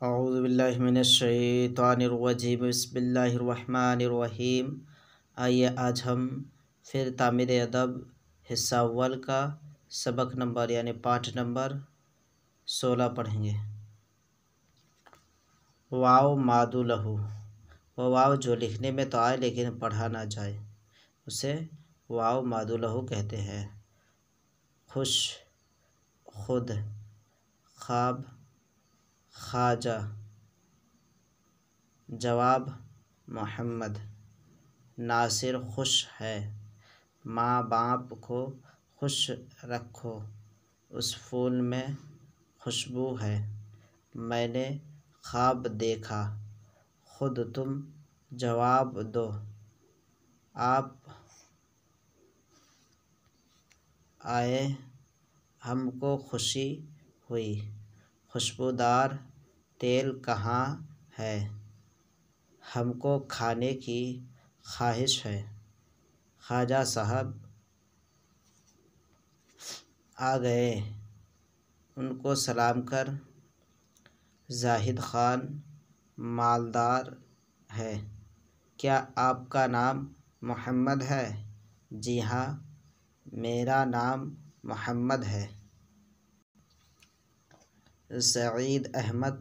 اعوذ باللہ من الشیطان الرجیم بسم اللہ الرحمن الرحیم۔ آئیے آج ہم پھر تعمیر ادب حصہ اول کا سبق نمبر یعنی پارٹ نمبر 16 پڑھیں گے۔ واو مادو لہو، وہ واو جو لکھنے میں تو آئے لیکن پڑھا نہ جائے اسے واو مادو لہو کہتے ہیں۔ خوش، خود، خواب، خواجہ، جواب محمد، ناصر خوش ہے، ماں باپ کو خوش رکھو، اس پھول میں خوشبو ہے، میں نے خواب دیکھا، خود تم جواب دو، آپ آئے ہم کو خوشی ہوئی، خوشبودار تیل کہاں ہے، ہم کو کھانے کی خواہش ہے، خواجہ صاحب آ گئے، ان کو سلام کر، زاہد خان مالدار ہے، کیا آپ کا نام محمد ہے؟ جی ہاں، میرا نام محمد ہے۔ سعید احمد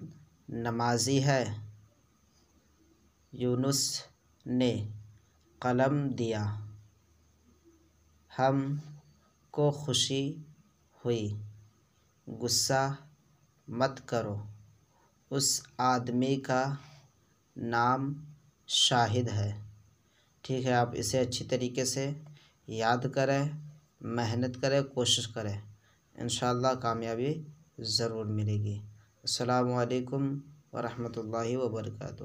نمازی ہے؟ یونس نے قلم دیا، ہم کو خوشی ہوئی، غصہ مت کرو، اس آدمی کا نام شاہد ہے۔ ٹھیک ہے، آپ اسے اچھی طریقے سے یاد کریں، محنت کریں، کوشش کریں، انشاءاللہ کامیابی ضرور ملے گی۔ السلام علیکم ورحمۃ اللہ وبرکاتہ۔